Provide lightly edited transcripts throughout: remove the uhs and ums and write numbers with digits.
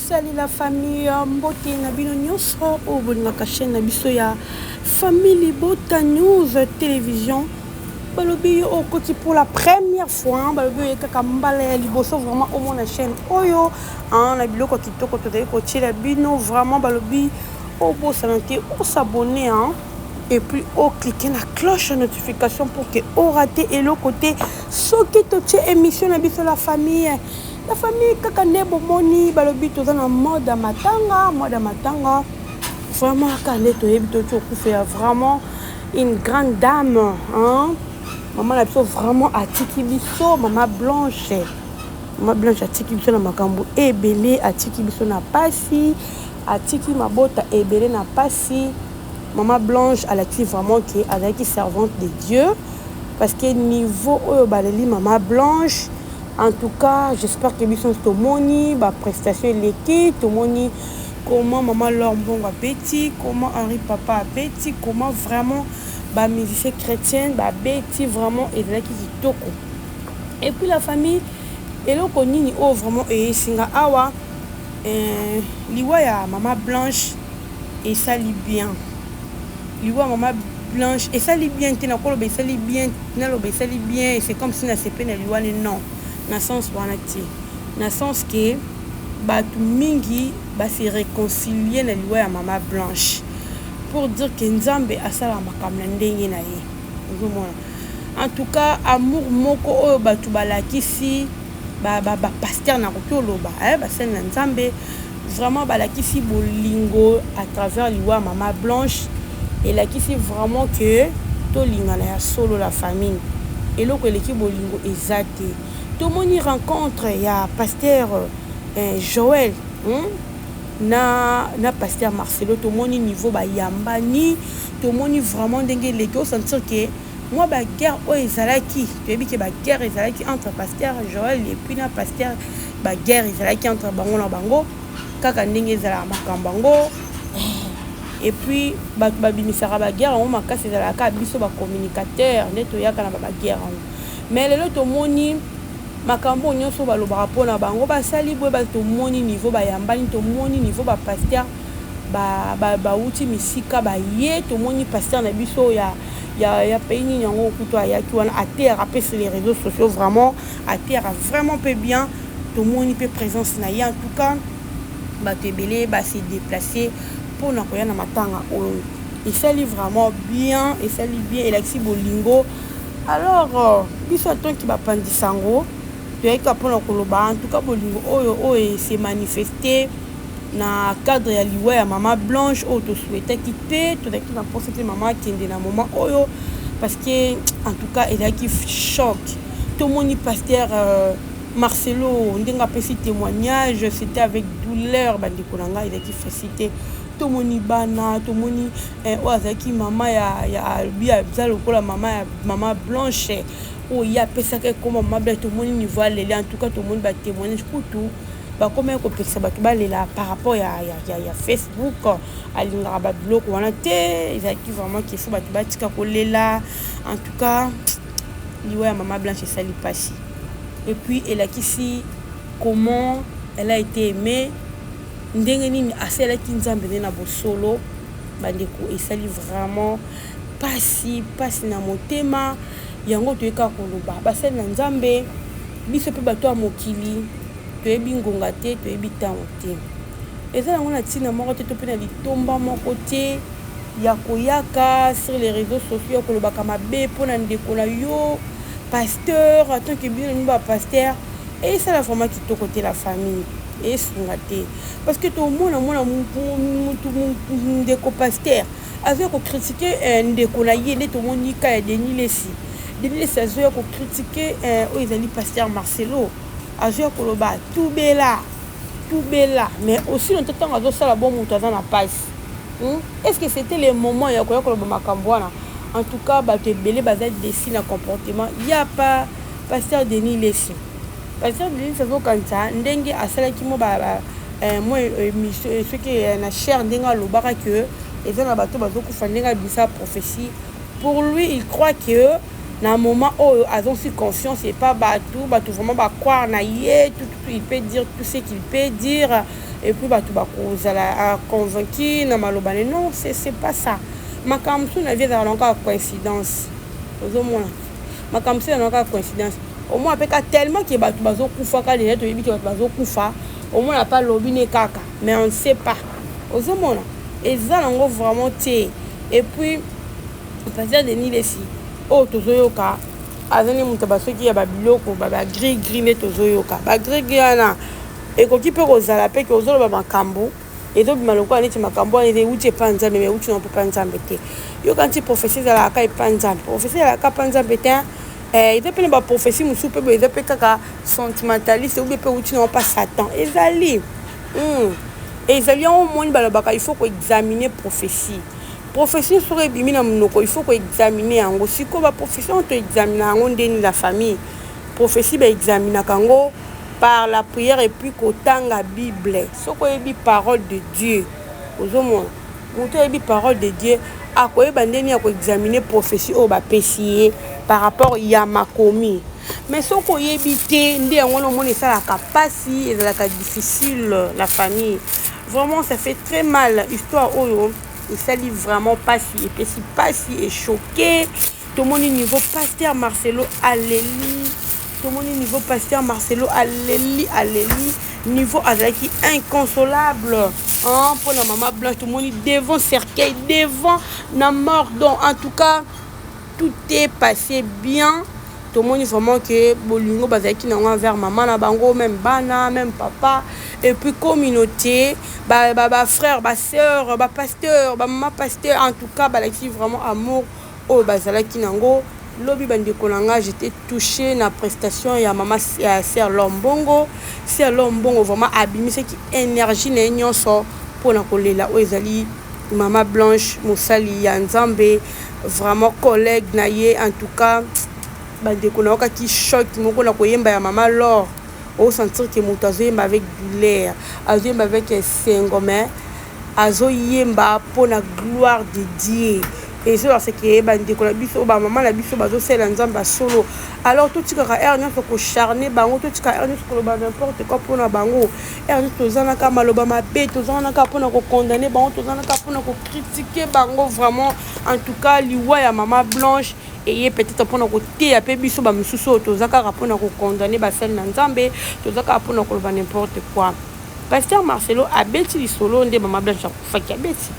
Salut la famille, mbote na bino nyonso o bonaka chaîne na biso ya Family Bota News télévision. Balobi yo okoti pour la première fois, balobi yo kaka mbala ya liboso vraiment au mon chaîne oyo na biloko kitoko tozali kotiela bino vraiment balobi o bosana te o s'abonner et puis o cliquer la cloche de notification pour que o raté et le côté soki totie émission na biso la famille. La famille kaka nde bomoni balobi toza na mode ya matanga vraiment kaka nde toyebi toti okufela vraiment une grande dame maman na biso vraiment atiki biso mama Blanche atiki biso na makambo ebele, atiki biso na pasi, atiki mabota ebele na pasi. Maman Blanche alaki vraiment que azalaki servante de Dieu parce que niveau oyo baleli Maman Blanche. En tout cas, j'espère que biso tomoni ba prestation l'équipe, tomoni comment maman Laure Mbongo Betty, comment Henri Papa Betty, comment vraiment ba musicien chrétien ba Betty vraiment ezalaki kitoko. Et puis la famille eloko nini o vraiment singa awa liwa ya Maman Blanche et ça li bien. Liwa Maman Blanche et ça li bien te na koloba ça li bien, na loba ça li bien, c'est comme si na sepe na liwa non. Na sens wana ti na sens que batu mingi ba se réconcilier na liwa ya Maman Blanche pour dire que Nzambe asala makambo na ndenge na ye. En tout cas amour moko oyo batu balakisi ba pasteur na kotoloba ba sen na Nzambe vraiment balakisi bolingo à travers liwa Maman Blanche et lakisi vraiment que to lingana ya solo la famille et loko eleki bolingo ezate. Tout le monde rencontre il y a pasteur Joël na pasteur Marcelo, tout le monde niveau ba yambani, tout le monde vraiment dengue les gars sentir que moi ba guerre o ezalaki, tu as vu que ba guerre ezalaki entre pasteur Joël et puis na pasteur ba guerre ezalaki entre bango na bango kaka ndenge ezala makambango et puis ba bimisara ba guerre on makasi ezalaka biso ba communicateur neto yaka na ba guerre mais lelo tout le monde makambo nyonso balobaka mpona bango basali boye batomoni niveau bayambani tomoni niveau bapasteur bauti misika baye tomoni pasteur na biso ya pays nini yango okutu ayaki wana atere ape sur les réseaux sociaux vraiment atere vraiment peu bien tomoni pe présence na ye en tout cas bato ebele base déplacer mpona koya na matanga oyo esali vraiment bien elakisi bolingo alors biso atonki bapandisa yango en tout cas bolingo oyo s'est manifesté na cadre ya liwa ya Maman Blanche oyo to souhaité quitter to na penser que maman kende na moment oyo parce que en tout cas il a qui choc tout le monde pasteur Marcelo ndenga pesi témoignage c'était avec douleur bandeko nanga il a qui félicité tout le monde bana tout le monde oazaki maman ya bia zalo kola maman Blanche. Oh, il y a pesé que comme ma belle tout le monde niveau les en tout cas tout le monde va témoigner tout bah comme un complexe bah là par rapport à Facebook à l'ingaba blog on a été ils a qui vraiment qui faut bah tika coller là en tout cas liwa Maman Blanche ça lui passe et puis elle a qu'ici comment elle a été aimée ndenge nini assez la kinzambe na bosolo bandeko et ça lui vraiment passe na motema yango toyeka koloba basali na Nzambe biso pe bato ya mokili toyebi ngonga te toyebi ntango te eza yango na ntina moko te to mpe na litomba moko te ya koyaka sur les réseaux sociaux kolobaka mabe mpona ndeko na yo pasteur tant que bino nini bapasteur esala vraiment kitoko te la famille esunga te parce que tomona mutu ndeko pasteur azoya kocritique ndeko na ye nde tomoni ka ya Denis Lesi azoya kocritique oyo ezali pasteur Marcelo azoya koloba tout bela mais aussi ntango azosala bon moto aza na pasi est-ce que c'était le moment ya koya koloba makambo wana en tout cas bato ebele baza desi na comportement ya pa pasteur Denis Lesi azokanisa ndenge asalaki mo mo soki na cher ndenge alobaka ke eza na bato bazokufa ndenge abisa prophétie pour lui il croit que na moment où ils ont si confiance et pas batou vraiment croire na yé tout il peut dire tout ce qu'il peut dire et puis bato bakozala convaincu na maloba non c'est pas ça makambo so na vie ezala encore coïncidence ozomona makambo so na encore coïncidence au moins apeka tellement que bato bazokufa ka déjà toyebi ke bato bazokufa au moins na pas lobi ne kaka mais on ne sait pas ozomona eza nango vraiment te et puis pasteur Denis Lesi o tozoyoka azani mutu basoki ya babiloko bagri nde tozoyoka bagri wana ekoki mpe kozala mpe ke ozoloba makambo ezobima lokola neti makambo wana euti epa nzambe me euti na mpo epa nzambe te yoka nti prophétie ezalaka epa nzambe prophétie ezalaka epa nzambe te eza mpe na baprophétie mosusu mpe boye eza mpe kaka sentimentaliste obi mpe euti na mpa satan ezali yango omoni balobaka il faut koexamine prophétie prophétie soki ebimi na monoko il faut koexamine yango sikoyo baprophétie oyo toexamina yango ndeni la famille prophétie baexaminaka yango par la prière et puis kotanga Bible soki oyebi parole de Dieu ozomona moto oyebi parole de Dieu akoyeba ndeni ya koexamine prophétie oyo bapesi ye par rapport ya makomi mais soki oyebi te nde yango na omona esalaka mpasi ezalaka difficile la famille vraiment ça fait très mal histoire oyo esali vraiment mpasi epesi mpasi echoqué tomoni niveau pasteur Marcelo aleli tomoni niveau pasteur Marcelo aleli niveau azalaki inconsolable pour la maman blanche tomoni devant cercueil devant na mort donc en tout cas tout est passé bien tomoni vraiment que bolingo bazalaki nango envers maman na bango même bana même papa et puis communauté frère sœur pasteur maman pasteur en tout cas balaki vraiment amour oyo bazalaki nango lobi bandeko nanga j'étais touché na prestation ya maman ya sœur Lombongo vraiment abimisaki énergie na nyonso pona kolela oyo ezali maman blanche mosali ya nzambe vraiment collègue na ye en tout cas bandeko na okaki choc moko na koyemba ya maman Laure au sentir que moto azoyemba avec douleur azoyemba avec esengo mais azoyemba pona gloire de Dieu et c'est parce que bandeko na biso ba maman na biso bazosela nzamba solo alors tout tikaka er nyonso ko charner bango tout tikaka er nyonso koloba n'importe quoi pona bango er nyonso tozanaka maloba mabe tozanaka pona ko condamner bango tozanaka pona ko critiquer bango vraiment en tout cas liwa ya maman blanche et peut-être pona ko teya pe biso ba misusu tozaka pona ko condamner basel na nzambe tozaka pona ko loba n'importe quoi pasteur Marcelo abeti li solo nde maman blanche akufaki abeti.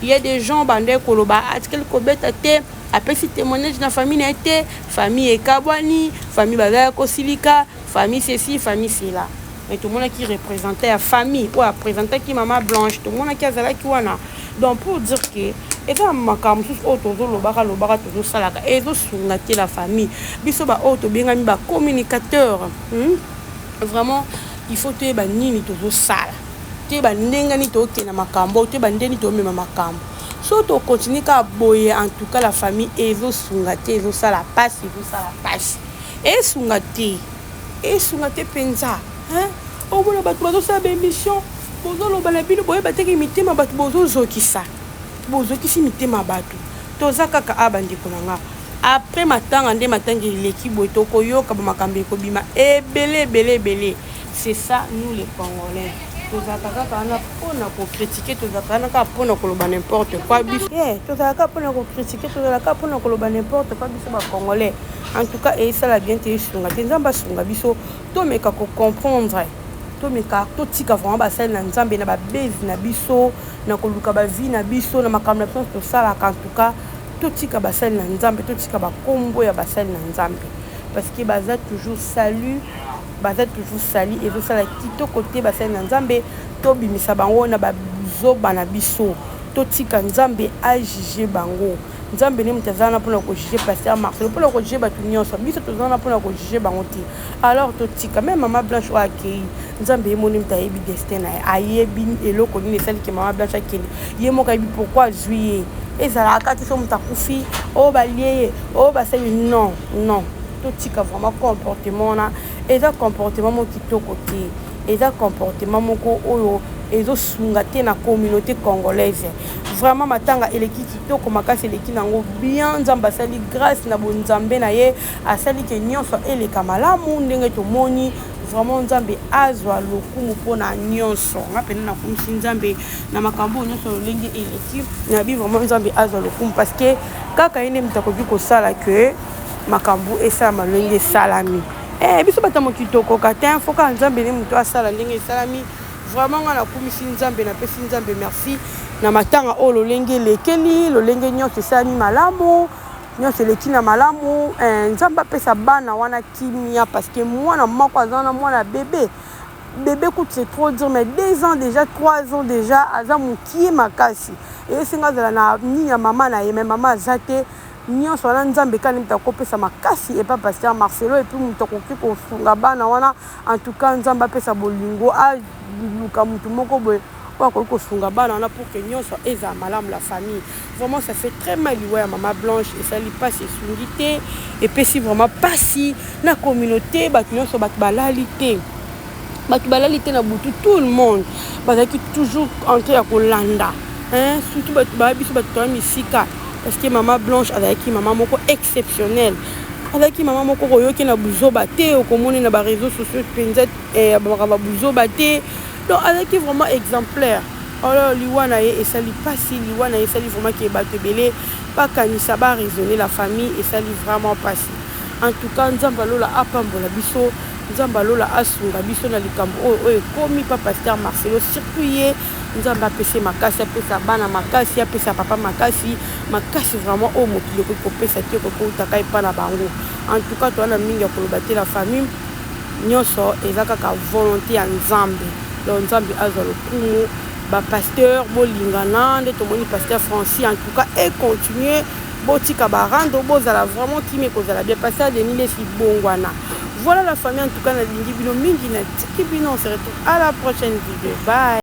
Il y a des gens bandé koloba article kobeta te apesi témoignage na famille na te famille ekabwani famille bazala kosilika famille ceci famille cela mais tout le monde qui représentait la famille ou représentait qui maman blanche tout le monde qui azala qui wana donc pour dire que et ça makambo sus otozo lobaka tozo salaka et zo sungati la famille biso ba auto bengami ba communicateur vraiment il faut te ba nini tozo sala te bandengani toke na makambo te bandeni to mema makambo so to continue ka boye en tout cas la famille ezo sungate ezo sala passe et sungate penza o bona batu bazo sa émission bozo lo bana bino boye bateki mitema batu bozo zokisa mitema batu toza kaka abandiko nanga après matanga nde matangi leki boye to koyoka ba makambe ko bima belé c'est ça nous les Congolais tozalaka kana pona ko critiquer tozalaka kana pona koloba n'importe quoi biso tozalaka pona ko critiquer tozalaka pona koloba n'importe quoi biso ba Congolais en tout cas et ça la bien te sunga te nzamba sunga biso to meka ko comprendre to meka to tika vraiment ba sel na nzambe na ba base na biso na koluka ba vie na biso na makambo na biso to sala en tout cas to tika ba sel na nzambe to tika ba kombo ya ba sel na nzambe parce que baza toujours salut et tout ça la kito côté basel na nzambe to bimisa bango na bazoba na biso to tika nzambe a juger bango nzambe ne mutazana pona ko juger pasteur Marcelo pona ko juger batu nyonso biso tozana pona ko juger bango ti alors to tika même maman blanche wa akei nzambe moni mutayebi destin na ayebi eloko ni celle que maman blanche akei yemo ka bi pourquoi juillet ezalaka ti so mutakufi o balie o baseli non tout tika vraiment comportement na eza comportement mo kitoko te eza comportement moko oyo ezo sunga te na communauté congolaise vraiment matanga eleki kitoko makasi eleki nango bien nzambe asali grâce na bonzambe na ye asali ke nyonso eleka malamu ndenge tomoni vraiment nzambe azwa lokumu mpona nyonso nga pene nakomisi nzambe na makambo nyonso lolenge eleki nabi vraiment nzambe azwa lokumu parce que kaka ye nde moto akoki kosala ke makambo esalama lolenge esalami biso bato mo kitoko kata fo kaka nzambe nde moto asala ndenge esalami vraiment nga nakomisi nzambe napesi nzambe merci na matanga oyo lolenge elekeli lolenge nyonso esalami malamu nyonso eleki na malamu nzambe apesa bana wana kimia parce que mwana moko aza wana mwana bébé coûte c'est trop dire mais 2 ans déjà 3 ans déjà aza mokie makasi esenga azala na nini ya mama na ye mais mama aza te nyonso wana nzambe kani moto akopesa makasi epa paster Marcelo epuis moto akoki kosunga bana wana en tout cas nzambe apesa bolingo aluka motu moko boye akoki kosunga bana wana pour que nyonso ezala malamu la famille vraiment ça fait très mal ya mama Blanche esali mpasi esungi te epesi vraiment mpasi na communauté bato nyonso bato balali te na butu tout le monde bazalaki toujours entre ya kolanda surtout bato babiso bato toya misika parce que mama Blanche azalaki mama moko exceptionnelle azalaki mama moko koyoki na buzoba te okomoni na bareseau sociaux mpenza makambo buzoba te donc azalaki vraiment exemplaire alors liwa na ye esali mpasi liwa na ye esali vraiment ke bato ebele bakanisa baraisonner la famille esali vraiment mpasi en tout cas nzambe alola apambola biso nzambe alola asunga biso na likambo oyo ekomi pa paster Marcelo surtout ye nzambe apesi makasi apesa bana makasi apesa papa makasi vraiment oyo mokili okoki kopesa te okoutaka epa na bango en tout cas towana mingi ya koloba te la famille nyonso eza kaka volonté ya nzambe donc nzambe azwa lokumu bapasteur bolingana nde tomoni paster Francis en tout cas et continuer botika barando bozala vraiment kimi kozala bien pasteur Denis lesi bongwana. Voilà la famille en tout cas na lingi bino mingi na tiki bino on se retrouve à la prochaine vidéo bye.